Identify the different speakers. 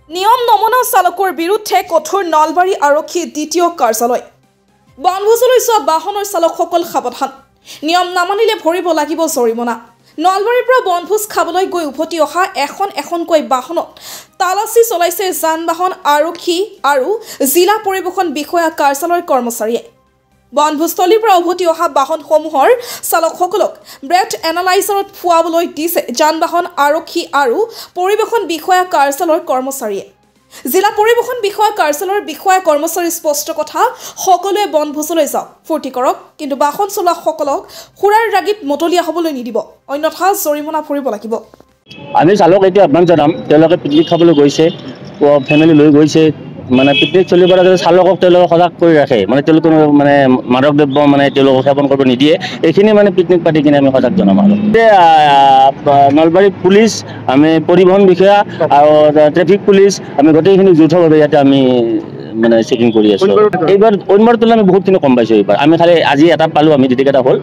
Speaker 1: নিয়ম নমনা চালকৰ বিৰুদ্ধে কঠোৰ নলবাৰী আৰক্ষী দ্বিতীয় কাৰ্যালয় বনভোজলৈ যোৱা বাহনৰ চালকসকল সাৱধান নিয়ম নামানিলে ভৰিব লাগিব জৰিমনা নলবাৰীৰ পৰা বনভোজ খাবলৈ গৈ উভতি অহা এখনকৈ বাহনত তালাচী চলাইছে যান-বাহন আৰক্ষী আৰু জিলা পৰিবহণ বিষয়া কাৰ্যালয়ৰ কৰ্মচাৰীয়ে বনভোজস্থলীৰ পৰা উভতি অহা বাহনসমূহৰ চালকসকলক ব্ৰেথ এনালাইজাৰত ফুৱাবলৈ দিছে যান-বাহন আৰক্ষী আৰু পৰিবহণ বিষয়া কাৰ্যালয়ৰ কৰ্মচাৰীয়ে জিলা পৰিবহণ বিষয়া কাৰ্যালয়ৰ বিষয়া কৰ্মচাৰী স্পষ্ট কথা সকলোৱে বনভোজলৈ যাওক ফূৰ্তি কৰক কিন্তু বাহন চলোৱাসকলক খুৰাৰ ৰাগিত মতলীয়া হ'বলৈ নিদিব অন্যথা জৰিমনা ভৰিব লাগিব
Speaker 2: আমি চালক এতিয়া আহ্বান জনাম তেওঁলোকে পিকনিক খাবলৈ গৈছে ফেমিলি লৈ গৈছে মানে পিকনিক চলিব লাগে চালকক তেওঁলোকে সজাগ কৰি ৰাখে মানে তেওঁলোকে মানে মাদক দ্ৰব্য মানে তেওঁলোকক সেৱন কৰিব নিদিয়ে এইখিনি মানে পিকনিক পাতি কিনে আমি সজাগ জনাম আৰু নলবাৰী পুলিচ আমি পৰিবহণ বিষয়া আৰু ট্ৰেফিক পুলিচ আমি গোটেইখিনি যৌথভাৱে ইয়াতে আমি মানে চেকিং কৰি আছোঁ এইবাৰ অন্যবাৰ তুলনাত আমি বহুতখিনি কম পাইছোঁ এইবাৰ আমি খালি আজি এটা পালোঁ আমি ডিটেক্ট এটা হ'ল